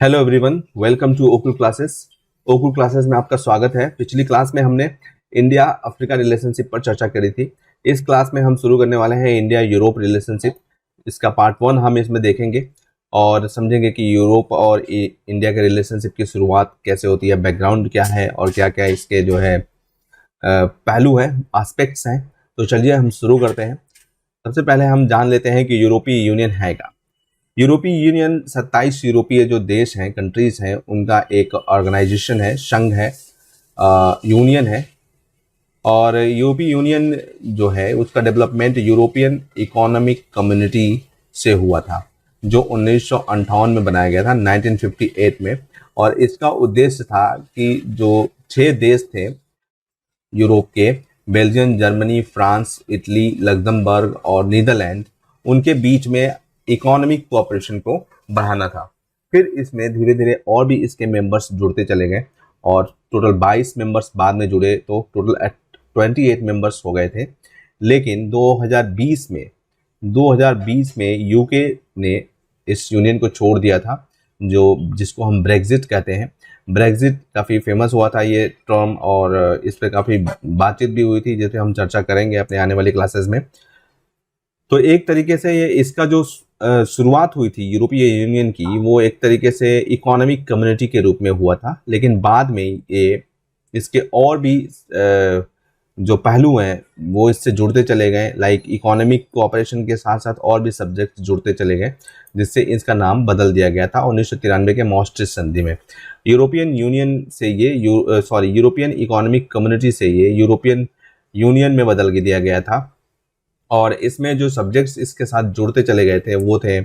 Hello everyone, welcome to Okul classes. Okul classes में आपका स्वागत है। पिछली क्लास में हमने इंडिया अफ्रीका रिलेशनशिप पर चर्चा करी थी। इस क्लास में हम शुरू करने वाले हैं इंडिया यूरोप रिलेशनशिप। इसका पार्ट 1 हम इसमें देखेंगे और समझेंगे कि यूरोप और इंडिया के रिलेशनशिप की शुरुआत कैसे होती है, बैकग्राउंड क्या है और क्या क्या इसके जो है पहलू हैं, एस्पेक्ट्स हैं। तो चलिए हम शुरू करते हैं। सबसे पहले हम जान लेते हैं कि यूरोपीय यूनियन है क्या। यूरोपीय यूनियन 27 यूरोपीय जो देश हैं, कंट्रीज हैं, उनका एक ऑर्गेनाइजेशन है, संघ है, यूनियन है। और यूरोपीय यूनियन जो है उसका डेवलपमेंट यूरोपियन इकोनॉमिक कम्युनिटी से हुआ था, जो 1958 में बनाया गया था, 1958 में। और इसका उद्देश्य था कि जो 6 देश थे यूरोप के, Belgium, Germany, France, Italy, Luxembourg और नीदरलैंड, उनके बीच में इकोनॉमिक कोऑपरेशन को बढ़ाना था। फिर इसमें धीरे धीरे और भी इसके मेंबर्स जुड़ते चले गए और टोटल 22 मेंबर्स बाद में जुड़े, तो टोटल 28 मेंबर्स हो गए थे। लेकिन 2020 में यूके ने इस यूनियन को छोड़ दिया था, जो जिसको हम ब्रेग्जिट कहते हैं। ब्रेग्जिट काफ़ी फेमस हुआ था ये टर्म, और इस पर काफ़ी बातचीत भी हुई थी, जिसे हम चर्चा करेंगे अपने आने वाली क्लासेस में। तो एक तरीके से ये इसका जो शुरुआत हुई थी यूरोपीय यूनियन की, वो एक तरीके से इकोनॉमिक कम्युनिटी के रूप में हुआ था। लेकिन बाद में ये इसके और भी जो पहलू हैं वो इससे जुड़ते चले गए, लाइक इकोनॉमिक कोऑपरेशन के साथ साथ और भी सब्जेक्ट जुड़ते चले गए, जिससे इसका नाम बदल दिया गया था 1993 के maastricht संधि में। यूरोपियन यूनियन से ये यूरोपियन इकोनॉमिक कम्युनिटी से ये यूरोपियन यूनियन में बदल दिया गया था। और इसमें जो सब्जेक्ट्स इसके साथ जुड़ते चले गए थे वो थे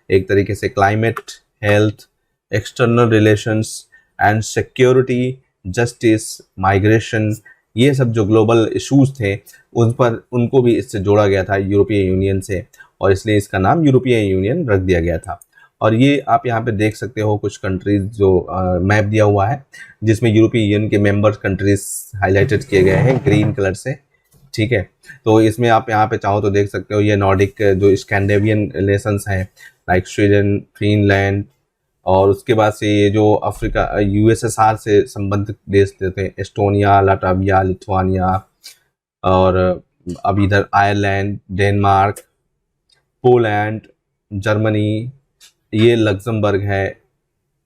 एक तरीके से climate, health, external relations and security, justice, migration. ये सब जो ग्लोबल इश्यूज थे उन पर उनको भी इससे जोड़ा गया था यूरोपीय यूनियन से, और इसलिए इसका नाम यूरोपीय यूनियन रख दिया गया था। और ये आप यहाँ पे देख सकते हो कुछ कंट्रीज जो मैप दिया हुआ है, जिसमें यूरोपीय यूनियन के मेंबर कंट्रीज हाईलाइटेड किए गए हैं ग्रीन कलर से। ठीक है, तो इसमें आप यहाँ पे चाहो तो देख सकते हो ये नॉर्डिक जो स्कैंडिनेवियन नेशंस हैं, लाइक स्वीडन, फिनलैंड, और उसके बाद से ये जो अफ्रीका यूएसएसआर से संबंधित देश थे, एस्टोनिया, लाटविया, लिथुआनिया, और अब इधर आयरलैंड, डेनमार्क, पोलैंड, जर्मनी, ये लग्जमबर्ग है।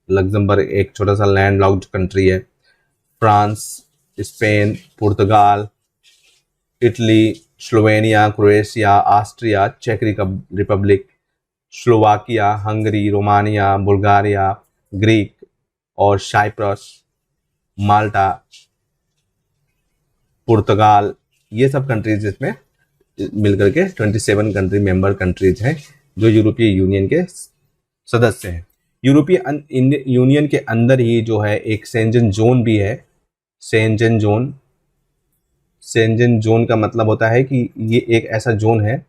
लग्जमबर्ग एक छोटा सा लैंड लॉक्ड कंट्री है। फ्रांस, स्पेन, पुर्तगाल, इटली, स्लोवेनिया, क्रोएशिया, ऑस्ट्रिया, चेक Republic, Slovakia, Hungary, Romania, Bulgaria, Greek और साइप्रस, माल्टा, पुर्तगाल, ये सब कंट्रीज इसमें मिलकर के 27 कंट्री मेंबर कंट्रीज हैं जो यूरोपीय यूनियन के सदस्य हैं। यूरोपीय यूनियन के अंदर ही जो है एक शेंजन जोन भी है। शेंजन जोन, शेंजन जोन का मतलब होता है कि ये एक ऐसा जोन है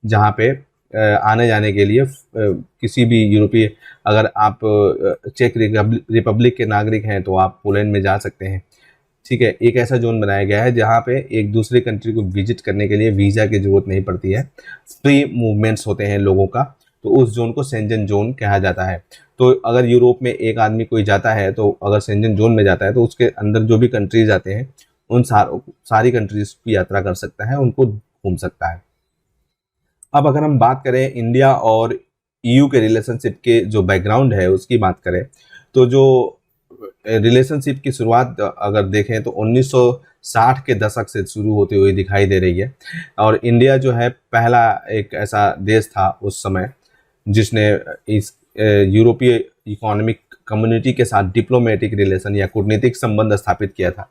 जहाँ पे आने जाने के लिए किसी भी यूरोपीय, अगर आप चेक रिपब्लिक के नागरिक हैं तो आप पोलैंड में जा सकते हैं। ठीक है, एक ऐसा जोन बनाया गया है जहाँ पे एक दूसरे कंट्री को विजिट करने के लिए वीज़ा की ज़रूरत नहीं पड़ती है, फ्री मूवमेंट्स होते हैं लोगों का, तो उस जोन को शेंजन जोन कहा जाता है। तो अगर यूरोप में एक आदमी कोई जाता है, तो अगर शेंजन जोन में जाता है तो उसके अंदर जो भी कंट्रीज आते हैं उन सारी कंट्रीज की यात्रा कर सकता है, उनको घूम सकता है। अब अगर हम बात करें इंडिया और ईयू के रिलेशनशिप के जो बैकग्राउंड है उसकी बात करें, तो जो रिलेशनशिप की शुरुआत अगर देखें तो 1960 के दशक से शुरू होती हुई दिखाई दे रही है। और इंडिया जो है पहला एक ऐसा देश था उस समय जिसने इस यूरोपीय इकोनॉमिक कम्युनिटी के साथ डिप्लोमेटिक रिलेशन या कूटनीतिक संबंध स्थापित किया था।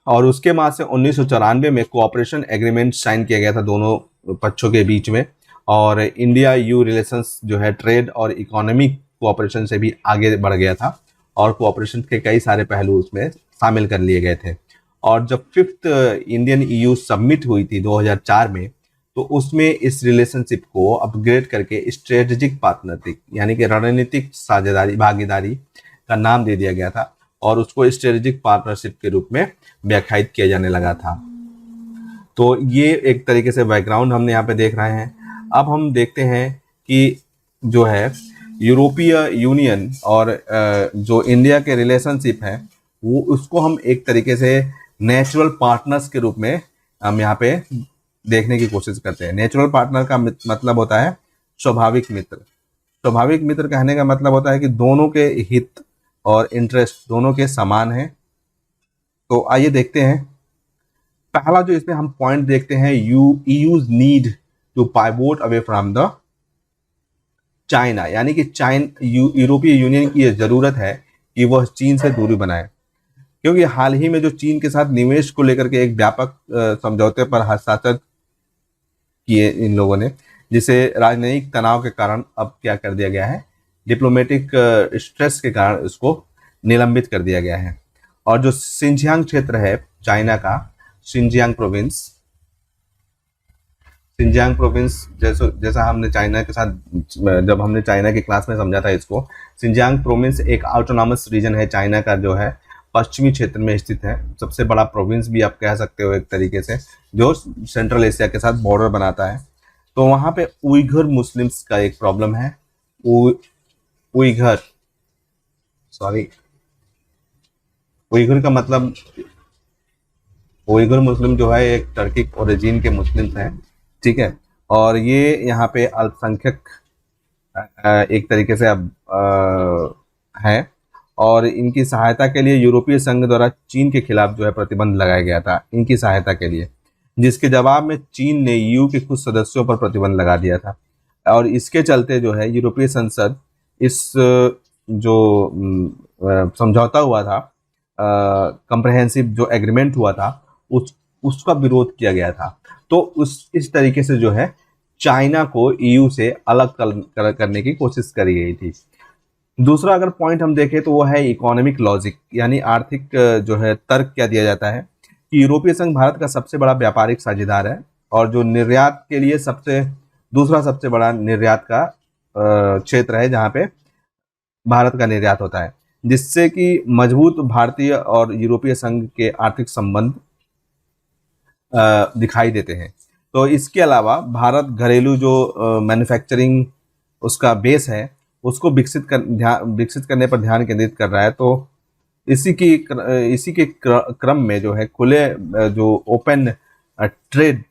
और उसके बाद से 1994 में कोऑपरेशन एग्रीमेंट साइन किया गया था दोनों पक्षों के बीच में। और इंडिया यू रिलेशंस जो है ट्रेड और इकोनॉमिक कोऑपरेशन से भी आगे बढ़ गया था, और कोऑपरेशन के कई सारे पहलू उसमें शामिल कर लिए गए थे। और जब 5th इंडियन ईयू सबमिट हुई थी 2004 में, तो उसमें इस रिलेशनशिप को अपग्रेड करके स्ट्रेटेजिक पार्टनरशिप यानी कि रणनीतिक साझेदारी भागीदारी का नाम दे दिया गया था, और उसको स्ट्रेटेजिक पार्टनरशिप के रूप में व्याख्यायित किया जाने लगा था। तो ये एक तरीके से बैकग्राउंड हमने यहाँ पे देख रहे हैं। अब हम देखते हैं कि जो है यूरोपीय यूनियन और जो इंडिया के रिलेशनशिप है वो उसको हम एक तरीके से नेचुरल पार्टनर्स के रूप में हम यहाँ पे देखने की कोशिश करते हैं। नेचुरल पार्टनर का मतलब होता है स्वाभाविक मित्र। स्वाभाविक मित्र कहने का मतलब होता है कि दोनों के हित और इंटरेस्ट दोनों के समान हैं। तो आइए देखते हैं, पहला जो इसमें हम पॉइंट देखते हैं, use need to pivot away from the China, यानी कि यूरोपीय यूनियन की यह जरूरत है कि वह चीन से दूरी बनाए, क्योंकि हाल ही में जो चीन के साथ निवेश को लेकर के एक व्यापक समझौते पर हस्ताक्षर किए इन लोगों ने, जिसे राजनयिक तनाव के कारण अब क्या कर दिया गया है, डिप्लोमेटिक स्ट्रेस के कारण इसको निलंबित कर दिया गया है। और जो सिंजियांग क्षेत्र है चाइना का, सिंजियांग प्रोविंस जैसा हमने चाइना के साथ, जब हमने चाइना की क्लास में समझा था इसको, सिंजियांग प्रोविंस एक ऑटोनॉमस रीजन है चाइना का, जो है पश्चिमी क्षेत्र में स्थित है। सबसे बड़ा प्रोविंस भी आप कह सकते हो एक तरीके से, जो सेंट्रल एशिया के साथ बॉर्डर बनाता है। तो वहाँ पे उइघुर मुस्लिम्स का एक प्रॉब्लम है। उइघुर का मतलब, उइघुर मुस्लिम जो है एक टर्किक ओरिजिन के मुस्लिम्स हैं, ठीक है। और ये यहाँ पे अल्पसंख्यक एक तरीके से अब है, और इनकी सहायता के लिए यूरोपीय संघ द्वारा चीन के खिलाफ जो है प्रतिबंध लगाया गया था इनकी सहायता के लिए, जिसके जवाब में चीन ने ईयू के कुछ सदस्यों पर प्रतिबंध लगा दिया था। और इसके चलते जो है यूरोपीय संसद इस जो समझौता हुआ था, कंप्रहेंसिव जो एग्रीमेंट हुआ था, उसका विरोध किया गया था। तो इस तरीके से जो है चाइना को ईयू से अलग करने की कोशिश करी गई थी। दूसरा अगर पॉइंट हम देखें तो वो है इकोनॉमिक लॉजिक, यानी आर्थिक जो है तर्क क्या दिया जाता है कि यूरोपीय संघ भारत का सबसे बड़ा व्यापारिक साझेदार है, और जो निर्यात के लिए दूसरा सबसे बड़ा निर्यात का क्षेत्र है जहाँ पे भारत का निर्यात होता है, जिससे कि मजबूत भारतीय और यूरोपीय संघ के आर्थिक संबंध दिखाई देते हैं। तो इसके अलावा भारत घरेलू जो मैन्युफैक्चरिंग उसका बेस है उसको विकसित करने पर ध्यान केंद्रित कर रहा है। तो इसी के क्रम में जो है खुले जो ओपन ट्रेड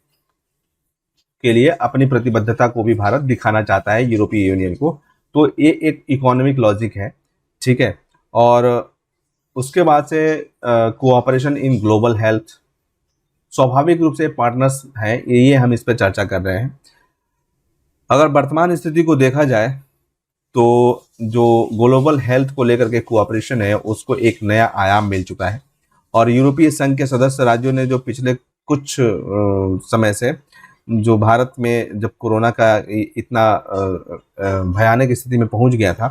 के लिए अपनी प्रतिबद्धता को भी भारत दिखाना चाहता है यूरोपीय यूनियन को। तो ये एक इकोनॉमिक लॉजिक है, ठीक है। और उसके बाद से कोऑपरेशन इन ग्लोबल हेल्थ, स्वाभाविक रूप से पार्टनर्स हैं, ये हम इस पर चर्चा कर रहे हैं। अगर वर्तमान स्थिति को देखा जाए तो जो ग्लोबल हेल्थ को लेकर के कोऑपरेशन है उसको एक नया आयाम मिल चुका है, और यूरोपीय संघ के सदस्य राज्यों ने जो पिछले कुछ समय से जो भारत में जब कोरोना का इतना भयानक स्थिति में पहुंच गया था,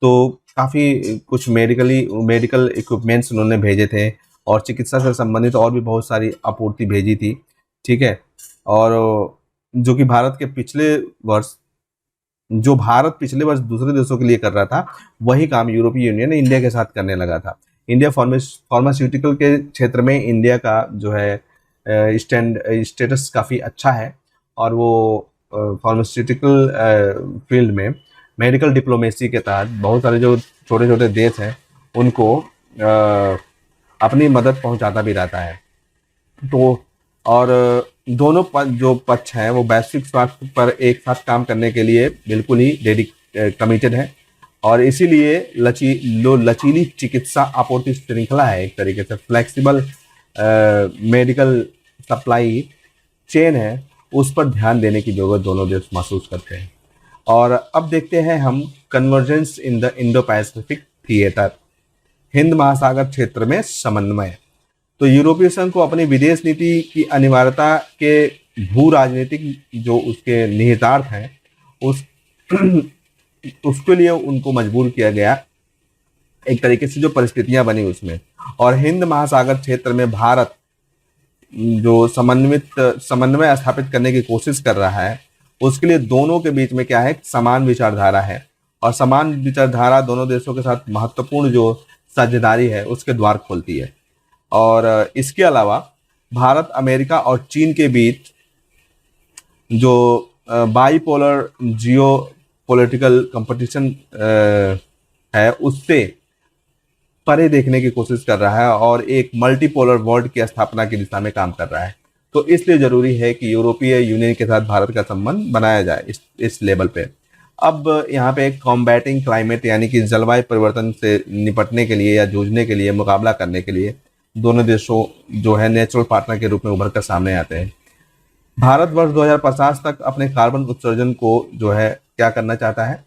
तो काफ़ी कुछ मेडिकल इक्विपमेंट्स उन्होंने भेजे थे, और चिकित्सा से संबंधित और भी बहुत सारी आपूर्ति भेजी थी, ठीक है। और जो कि भारत पिछले वर्ष दूसरे देशों के लिए कर रहा था, वही काम यूरोपीय यूनियन इंडिया के साथ करने लगा था। इंडिया फार्मास्यूटिकल के क्षेत्र में इंडिया का जो है स्टेटस काफ़ी अच्छा है, और वो फार्मास्यूटिकल फील्ड में मेडिकल डिप्लोमेसी के तहत बहुत सारे जो छोटे छोटे देश हैं उनको अपनी मदद पहुंचाता भी रहता है। तो और दोनों जो पक्ष हैं वो वैश्विक स्वास्थ्य पर एक साथ काम करने के लिए बिल्कुल ही कमिटेड है, और इसीलिए लचीली चिकित्सा आपूर्ति श्रृंखला है, एक तरीके से फ्लेक्सिबल मेडिकल सप्लाई चेन है, उस पर ध्यान देने की जरूरत दोनों देश महसूस करते हैं। और अब देखते हैं हम convergence in the Indo Pacific theatre, Hind महासागर क्षेत्र में समन्वय। तो यूरोपीय संघ को अपनी विदेश नीति की अनिवार्यता के भू राजनीतिक जो उसके निहितार्थ हैं उसके लिए उनको मजबूर किया गया, एक तरीके से जो परिस्थितियां बनी उसमें। और हिंद महासागर क्षेत्र में भारत जो समन्वय स्थापित करने की कोशिश कर रहा है, उसके लिए दोनों के बीच में क्या है, समान विचारधारा है, और समान विचारधारा दोनों देशों के साथ महत्वपूर्ण जो साझेदारी है उसके द्वार खोलती है। और इसके अलावा भारत, अमेरिका और चीन के बीच जो बाईपोलर जियो पॉलिटिकल कंपटीशन है उससे परे देखने की कोशिश कर रहा है और एक मल्टीपोलर वर्ल्ड की स्थापना की दिशा में काम कर रहा है। तो इसलिए जरूरी है कि यूरोपीय यूनियन के साथ भारत का संबंध बनाया जाए इस लेवल पे। अब यहाँ पे कॉम्बैटिंग क्लाइमेट यानी कि जलवायु परिवर्तन से निपटने के लिए या जूझने के लिए, मुकाबला करने के लिए दोनों देशों जो है नेचुरल पार्टनर के रूप में उभर कर सामने आते हैं। भारत वर्ष 2050 तक अपने कार्बन उत्सर्जन को जो है क्या करना चाहता है,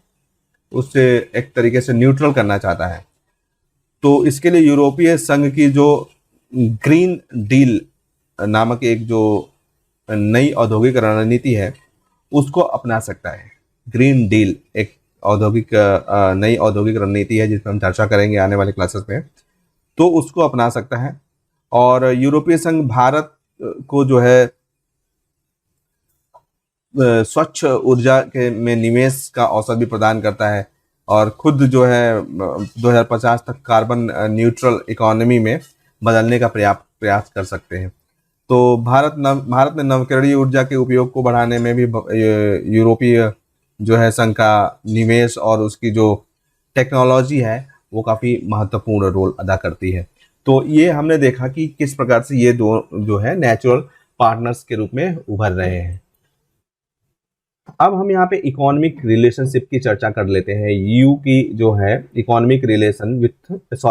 उससे एक तरीके से न्यूट्रल करना चाहता है। तो इसके लिए यूरोपीय संघ की जो ग्रीन डील नामक एक जो नई औद्योगिक रणनीति है उसको अपना सकता है। ग्रीन डील एक नई औद्योगिक रणनीति है जिस पर हम चर्चा करेंगे आने वाले क्लासेस में, तो उसको अपना सकता है। और यूरोपीय संघ भारत को जो है स्वच्छ ऊर्जा के में निवेश का अवसर भी प्रदान करता है और खुद जो है 2050 तक कार्बन न्यूट्रल इकोनॉमी में बदलने का प्रयास कर सकते हैं। तो भारत में नवीकरणीय ऊर्जा के उपयोग को बढ़ाने में भी यूरोपीय जो है संघ का निवेश और उसकी जो टेक्नोलॉजी है वो काफ़ी महत्वपूर्ण रोल अदा करती है। तो ये हमने देखा कि किस प्रकार से ये दो जो है नेचुरल पार्टनर्स के रूप में उभर रहे हैं। अब हम यहाँ पे इकोनॉमिक रिलेशनशिप की चर्चा कर लेते हैं। ईयू की जो है इकोनॉमिक रिलेशन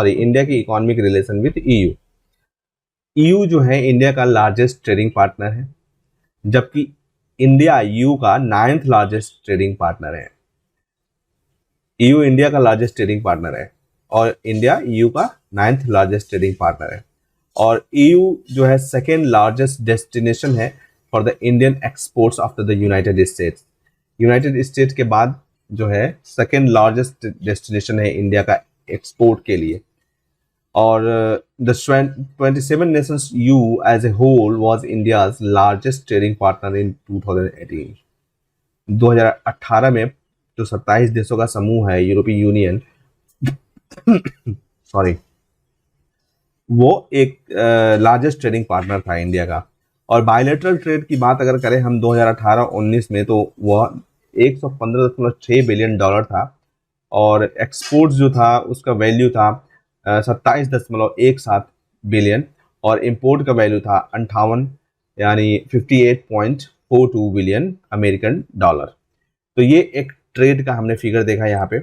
इंडिया की economic relation with EU. EU जो है इंडिया का लार्जेस्ट ट्रेडिंग पार्टनर है, जबकि इंडिया ईयू का 9th लार्जेस्ट ट्रेडिंग पार्टनर है। ईयू इंडिया का लार्जेस्ट ट्रेडिंग पार्टनर है और इंडिया ईयू का 9th लार्जेस्ट ट्रेडिंग पार्टनर है। और ईयू जो है 2nd लार्जेस्ट डेस्टिनेशन है for the Indian exports after the United states. United states के बाद जो है 2nd लार्जेस्ट डेस्टिनेशन है इंडिया का एक्सपोर्ट के लिए। और the 27 nations EU as a whole was India's largest trading partner in 2018। 2018 में जो 27 देशों का समूह है यूरोपीय यूनियन सॉरी वो एक लार्जेस्ट ट्रेडिंग पार्टनर था इंडिया का। और बायलैटरल ट्रेड की बात अगर करें हम 2018-19 में तो वह 115.6 बिलियन डॉलर था और एक्सपोर्ट्स जो था उसका वैल्यू था 27.17 बिलियन और इंपोर्ट का वैल्यू था 58 यानी 58.42 बिलियन अमेरिकन डॉलर। तो ये एक ट्रेड का हमने फिगर देखा यहाँ पे।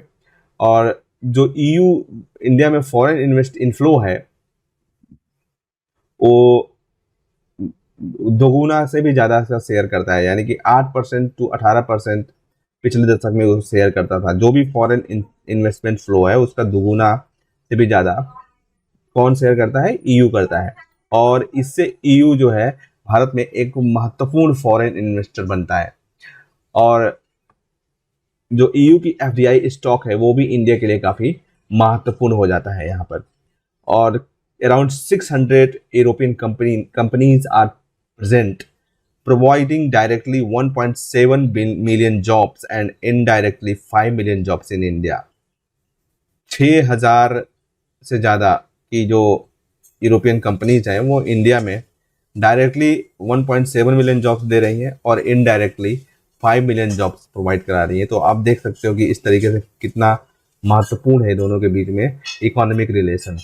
और जो ईयू इंडिया में फॉरेन इन्वेस्ट इनफ्लो है वो दोगुना से भी ज़्यादा का शेयर करता है, यानी कि 8% to 18% पिछले दशक में वो शेयर करता था। जो भी फॉरेन इन्वेस्टमेंट फ्लो है उसका दोगुना से भी ज़्यादा कौन शेयर करता है, ईयू करता है। और इससे ईयू जो है भारत में एक महत्वपूर्ण फॉरेन इन्वेस्टर बनता है। और जो ईयू की एफडीआई स्टॉक है वो भी इंडिया के लिए काफ़ी महत्वपूर्ण हो जाता है यहाँ पर। और around 600 European companies are present, providing directly 1.7 million jobs and indirectly 5 million jobs in India। 6,000 से ज़्यादा की जो यूरोपियन कंपनीज हैं वो इंडिया में डायरेक्टली 1.7 मिलियन जॉब्स दे रही हैं और इनडायरेक्टली 5 मिलियन जॉब्स प्रोवाइड करा रही हैं। तो आप देख सकते हो कि इस तरीके से कितना महत्वपूर्ण है दोनों के बीच में इकोनॉमिक रिलेशन।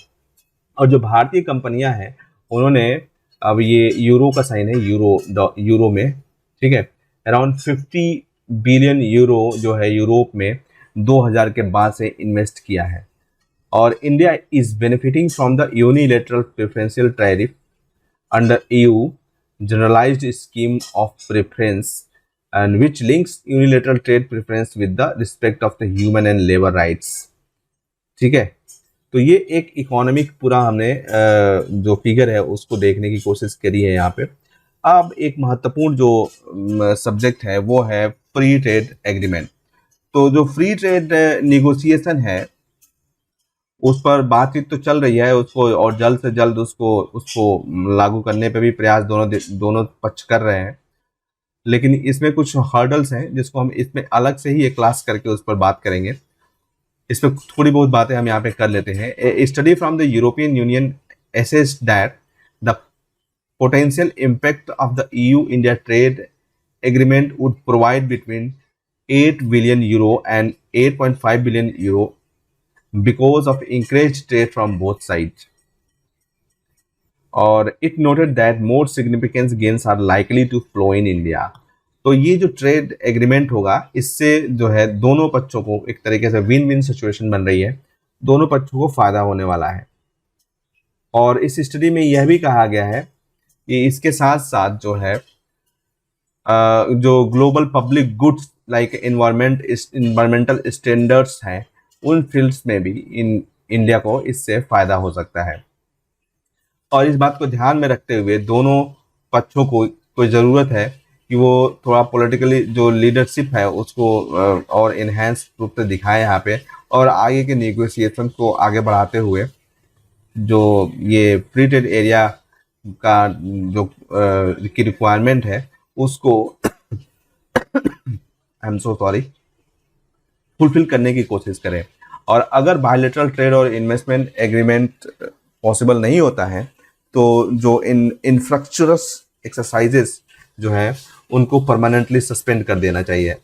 और जो भारतीय कंपनियां हैं उन्होंने अब ये यूरो का साइन है, यूरो में, ठीक है, अराउंड 50 बिलियन यूरो जो है यूरोप में 2000 के बाद से इन्वेस्ट किया है। और India is benefiting from the unilateral preferential tariff under EU generalised scheme of preference and which links unilateral trade preference with the respect of the human and labour rights. ठीक है, तो ये एक इकोनॉमिक पूरा हमने जो फिगर है उसको देखने की कोशिश करी है यहाँ पे। अब एक महत्वपूर्ण जो सब्जेक्ट है वो है फ्री ट्रेड एग्रीमेंट। तो जो फ्री ट्रेड निगोशिएशन है उस पर बातचीत तो चल रही है उसको, और जल्द से जल्द उसको लागू करने पे भी प्रयास दोनों पक्ष कर रहे हैं। लेकिन इसमें कुछ हर्डल्स हैं जिसको हम इसमें अलग से ही एक क्लास करके उस पर बात करेंगे। इस पर थोड़ी बहुत बातें हम यहाँ पे कर लेते हैं। A study from the European Union assessed that the potential impact of the EU-India trade agreement would provide between 8 billion euro and 8.5 billion euro because of increased trade from both sides. और it noted that more significant gains are likely to flow in India. तो ये जो trade agreement होगा इससे जो है दोनों पक्षों को एक तरीके से विन विन सिचुएशन बन रही है, दोनों पक्षों को फायदा होने वाला है। और इस स्टडी में यह भी कहा गया है कि इसके साथ साथ जो है जो global public goods like environmental standards हैं उन फील्ड्स में भी इंडिया को इससे फायदा हो सकता है। और इस बात को ध्यान में रखते हुए दोनों पक्षों को ज़रूरत है कि वो थोड़ा पॉलिटिकली जो लीडरशिप है उसको और इन्हेंस रूप से दिखाएं यहाँ पे, और आगे के नेगोशिएशन को आगे बढ़ाते हुए जो ये फ्री ट्रेड एरिया का जो की रिक्वायरमेंट है उसको I am so sorry fulfil करने की कोशिश करें। और अगर बायलैटरल ट्रेड और इन्वेस्टमेंट एग्रीमेंट पॉसिबल नहीं होता है तो जो इंफ्रास्ट्रक्चरस एक्सरसाइजेस जो है उनको परमानेंटली सस्पेंड कर देना चाहिए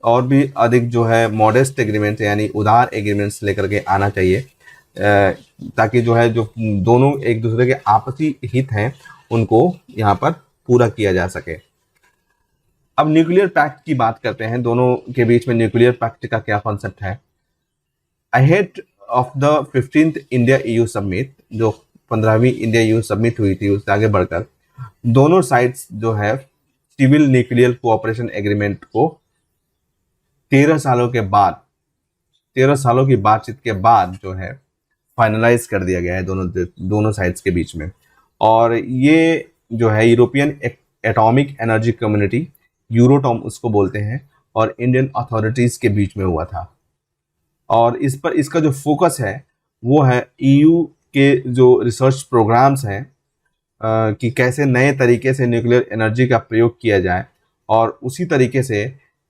और भी अधिक जो है मॉडेस्ट एग्रीमेंट यानी उदार एग्रीमेंट्स लेकर के आना चाहिए, ताकि जो है जो दोनों एक दूसरे के आपसी हित हैं उनको यहाँ पर पूरा किया जा सके। अब न्यूक्लियर पैक्ट की बात करते हैं, दोनों के बीच में न्यूक्लियर पैक्ट का क्या कॉन्सेप्ट है। Ahead of the 15th India EU summit, जो 15वीं इंडिया EU समिट हुई थी, उससे आगे बढ़कर दोनों साइड्स जो है सिविल न्यूक्लियर कोऑपरेशन एग्रीमेंट को 13 सालों की बातचीत के बाद जो है फाइनलाइज कर दिया गया है दोनों साइड्स के बीच में। और ये जो है यूरोपियन एटॉमिक एनर्जी कम्युनिटी, यूरोटॉम उसको बोलते हैं, और इंडियन अथॉरिटीज के बीच में हुआ था। और इस पर इसका जो फोकस है वो है EU के जो रिसर्च प्रोग्राम्स हैं कि कैसे नए तरीके से न्यूक्लियर एनर्जी का प्रयोग किया जाए, और उसी तरीके से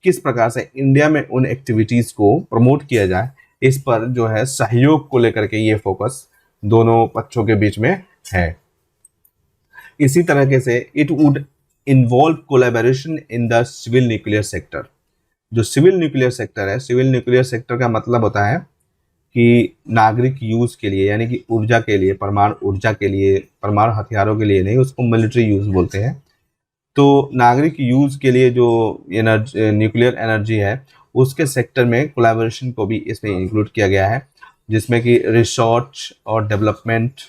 किस प्रकार से इंडिया में उन एक्टिविटीज़ को प्रमोट किया जाए, इस पर जो है सहयोग को लेकर के ये फोकस दोनों पक्षों के बीच में है। इसी तरीके से it would involve collaboration in the civil nuclear sector. जो सिविल न्यूक्लियर सेक्टर है, सिविल न्यूक्लियर सेक्टर का मतलब होता है कि नागरिक यूज़ के लिए, यानी कि ऊर्जा के लिए, परमाणु ऊर्जा के लिए, परमाणु हथियारों के लिए नहीं, उसको मिलिट्री यूज़ बोलते हैं। तो नागरिक यूज़ के लिए जो न्यूक्लियर एनर्जी है उसके सेक्टर में कोलैबोरेशन को भी इसमें इंक्लूड किया गया है, जिसमें कि रिसर्च और डेवलपमेंट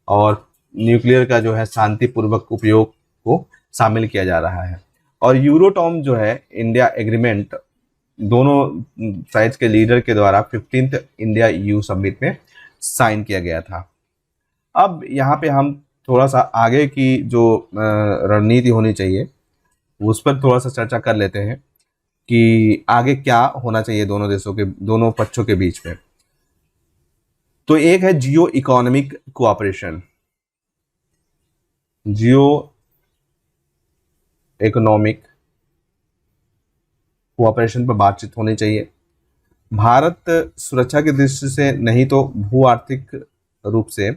और न्यूक्लियर का जो है शांतिपूर्वक उपयोग को शामिल किया जा रहा है। और यूरोटॉम जो है इंडिया एग्रीमेंट दोनों साइड्स के लीडर के द्वारा 15th इंडिया EU समिट में साइन किया गया था। अब यहाँ पे हम थोड़ा सा आगे की जो रणनीति होनी चाहिए उस पर थोड़ा सा चर्चा कर लेते हैं कि आगे क्या होना चाहिए दोनों पक्षों के बीच में। तो एक है जियो इकोनॉमिक कोऑपरेशन, जियो इकोनॉमिक कोऑपरेशन पर बातचीत होनी चाहिए। भारत सुरक्षा की दृष्टि से नहीं तो भू आर्थिक रूप से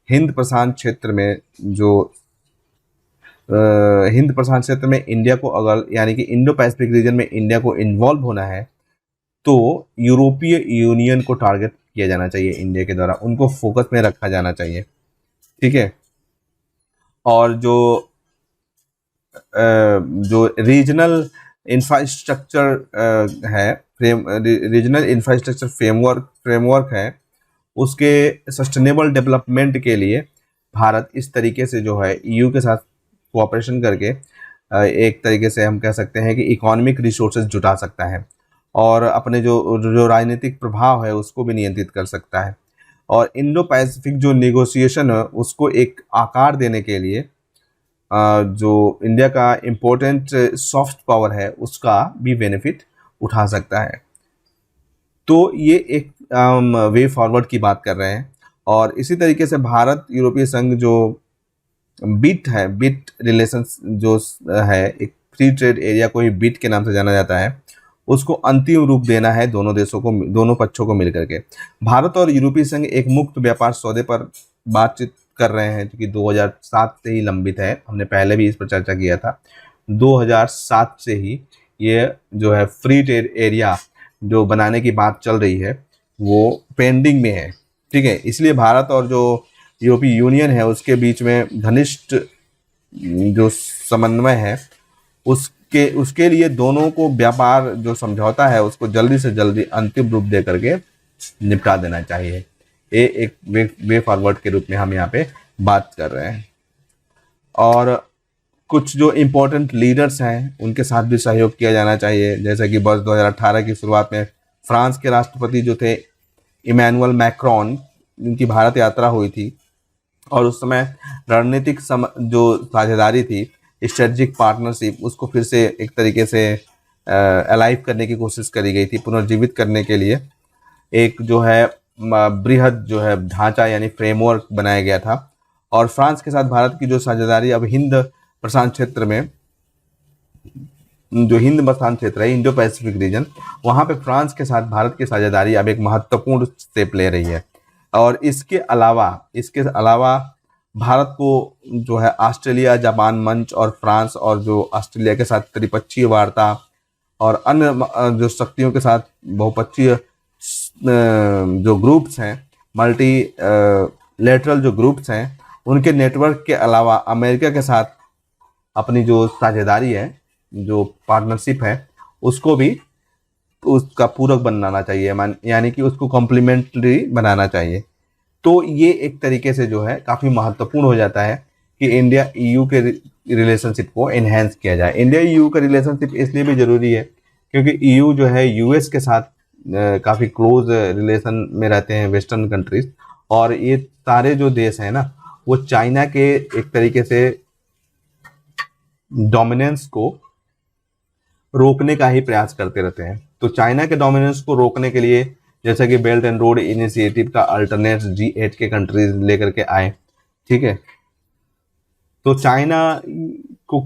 हिंद प्रशांत क्षेत्र में इंडिया को अगर, यानी कि इंडो पैसिफिक रीजन में इंडिया को इन्वॉल्व होना है तो यूरोपीय यूनियन को टारगेट किया जाना चाहिए इंडिया के द्वारा, उनको फोकस में रखा जाना चाहिए, ठीक है। और जो रीजनल इंफ्रास्ट्रक्चर है, रीजनल इंफ्रास्ट्रक्चर फ्रेमवर्क है, उसके सस्टेनेबल डेवलपमेंट के लिए भारत इस तरीके से जो है EU के साथ कोऑपरेशन करके एक तरीके से हम कह सकते हैं कि इकोनॉमिक रिसोर्सेज जुटा सकता है और अपने जो राजनीतिक प्रभाव है उसको भी नियंत्रित कर सकता है। और इंडो पैसिफिक जो नेगोशिएशन है उसको एक आकार देने के लिए जो इंडिया का इम्पोर्टेंट सॉफ्ट पावर है उसका भी बेनिफिट उठा सकता है। तो ये एक वे फॉरवर्ड की बात कर रहे हैं। और इसी तरीके से भारत यूरोपीय संघ जो बिट रिलेशंस जो है, एक फ्री ट्रेड एरिया को ही बिट के नाम से जाना जाता है, उसको अंतिम रूप देना है दोनों पक्षों को मिलकर के। भारत और यूरोपीय संघ एक मुक्त व्यापार सौदे पर बातचीत कर रहे हैं जो कि 2007 से ही लंबित है। हमने पहले भी इस पर चर्चा किया था। 2007 से ही ये जो है फ्री ट्रेड एरिया जो बनाने की बात चल रही है वो पेंडिंग में है, ठीक है। इसलिए भारत और जो यूरोपीय यूनियन है उसके बीच में घनिष्ठ जो समन्वय है उसके लिए दोनों को व्यापार जो समझौता है उसको जल्दी से जल्दी अंतिम रूप दे करके निपटा देना चाहिए। ये एक वे फॉरवर्ड के रूप में हम यहाँ पे बात कर रहे हैं। और कुछ जो इम्पोर्टेंट लीडर्स हैं उनके साथ भी सहयोग किया जाना चाहिए, जैसे कि वर्ष 2018 की शुरुआत में फ्रांस के राष्ट्रपति जो थे इमैनुअल मैक्रोन, उनकी भारत यात्रा हुई थी और उस समय रणनीतिक जो साझेदारी थी, स्ट्रेटजिक पार्टनरशिप, उसको फिर से एक तरीके से अलाइव करने की कोशिश करी गई थी, पुनर्जीवित करने के लिए एक जो है बृहद जो है ढांचा यानी फ्रेमवर्क बनाया गया था। और फ्रांस के साथ भारत की जो साझेदारी अब हिंद प्रशांत क्षेत्र में, जो हिंद प्रशांत क्षेत्र है, इंडो पैसिफिक रीजन, वहाँ पे फ्रांस के साथ भारत की साझेदारी अब एक महत्वपूर्ण स्टेप ले रही है। और इसके अलावा भारत को जो है ऑस्ट्रेलिया जापान मंच और फ्रांस और जो ऑस्ट्रेलिया के साथ त्रिपक्षीय वार्ता और अन्य जो शक्तियों के साथ बहुपक्षीय जो ग्रुप्स हैं, मल्टी लेटरल जो ग्रुप्स हैं, उनके नेटवर्क के अलावा अमेरिका के साथ अपनी जो साझेदारी है, जो पार्टनरशिप है, उसको भी उसका पूरक बनाना चाहिए, यानी कि उसको कॉम्प्लीमेंट्री बनाना चाहिए। तो ये एक तरीके से जो है काफ़ी महत्वपूर्ण हो जाता है कि इंडिया ईयू के रिलेशनशिप को एनहेंस किया जाए। इंडिया ईयू का रिलेशनशिप इसलिए भी ज़रूरी है क्योंकि ईयू जो है यूएस के साथ काफ़ी क्लोज रिलेशन में रहते हैं, वेस्टर्न कंट्रीज, और ये सारे जो देश हैं ना वो चाइना के एक तरीके से डोमिनेंस को रोकने का ही प्रयास करते रहते हैं। तो चाइना के डोमिनेंस को रोकने के लिए जैसा कि बेल्ट एंड रोड इनिशिएटिव का अल्टरनेट G8 के कंट्रीज लेकर के आए, ठीक है। तो चाइना को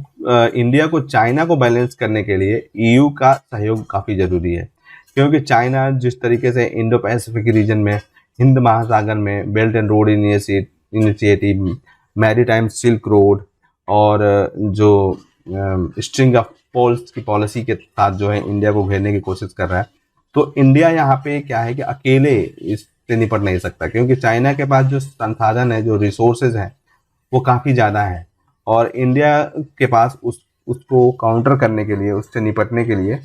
इंडिया को चाइना को बैलेंस करने के लिए ईयू का सहयोग काफ़ी ज़रूरी है, क्योंकि चाइना जिस तरीके से इंडो पैसिफिक रीजन में, हिंद महासागर में belt and road initiative, maritime silk road और जो स्ट्रिंग ऑफ पोल्स की पॉलिसी के साथ जो है इंडिया को घेरने की कोशिश कर रहा है, तो इंडिया यहाँ पे क्या है कि अकेले इससे निपट नहीं सकता, क्योंकि चाइना के पास जो संसाधन है, जो रिसोर्सेज हैं, वो काफ़ी ज़्यादा है और इंडिया के पास उसको काउंटर करने के लिए, उससे निपटने के लिए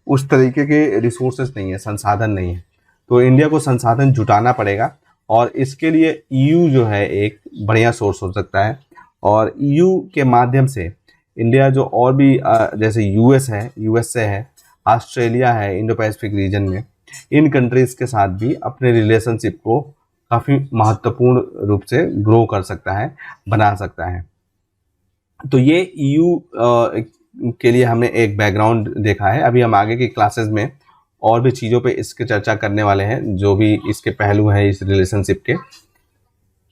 उस तरीके के रिसोर्सेज नहीं है, संसाधन नहीं है। तो इंडिया को संसाधन जुटाना पड़ेगा और इसके लिए ईयू जो है एक बढ़िया सोर्स हो सकता है। और ईयू के माध्यम से इंडिया जो और भी जैसे यूएसए है, ऑस्ट्रेलिया है, इंडो पैसिफिक रीजन में, इन कंट्रीज़ के साथ भी अपने रिलेशनशिप को काफ़ी महत्वपूर्ण रूप से ग्रो कर सकता है, बना सकता है। तो ये ईयू के लिए हमने एक बैकग्राउंड देखा है। अभी हम आगे की क्लासेस में और भी चीज़ों पे इसके चर्चा करने वाले हैं, जो भी इसके पहलू हैं इस रिलेशनशिप के।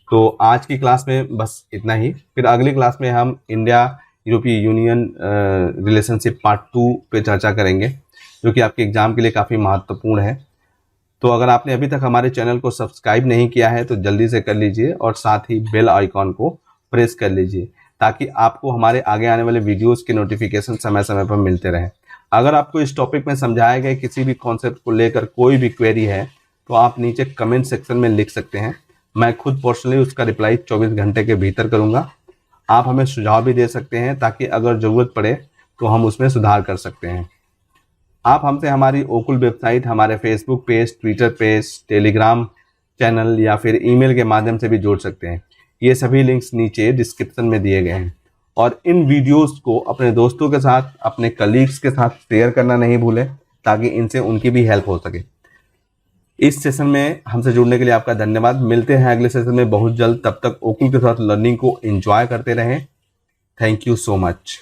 तो आज की क्लास में बस इतना ही। फिर अगली क्लास में हम इंडिया यूरोपीय यूनियन रिलेशनशिप पार्ट 2 पे चर्चा करेंगे, जो कि आपके एग्ज़ाम के लिए काफ़ी महत्वपूर्ण है। तो अगर आपने अभी तक हमारे चैनल को सब्सक्राइब नहीं किया है तो जल्दी से कर लीजिए और साथ ही बेल आइकॉन को प्रेस कर लीजिए, ताकि आपको हमारे आगे आने वाले वीडियोस के नोटिफिकेशन समय समय पर मिलते रहें। अगर आपको इस टॉपिक में समझाए गए किसी भी कॉन्सेप्ट को लेकर कोई भी क्वेरी है तो आप नीचे कमेंट सेक्शन में लिख सकते हैं। मैं खुद पर्सनली उसका रिप्लाई 24 घंटे के भीतर करूँगा। आप हमें सुझाव भी दे सकते हैं ताकि अगर ज़रूरत पड़े तो हम उसमें सुधार कर सकते हैं। आप हमसे हमारी ओकुल वेबसाइट, हमारे Facebook page, Twitter page, Telegram channel या फिर ईमेल के माध्यम से भी जोड़ सकते हैं। ये सभी लिंक्स नीचे डिस्क्रिप्शन में दिए गए हैं। और इन वीडियोस को अपने दोस्तों के साथ, अपने कलीग्स के साथ शेयर करना नहीं भूलें, ताकि इनसे उनकी भी हेल्प हो सके। इस सेशन में हमसे जुड़ने के लिए आपका धन्यवाद। मिलते हैं अगले सेशन में बहुत जल्द। तब तक ओकुल के साथ लर्निंग को एंजॉय करते रहें। Thank you so much.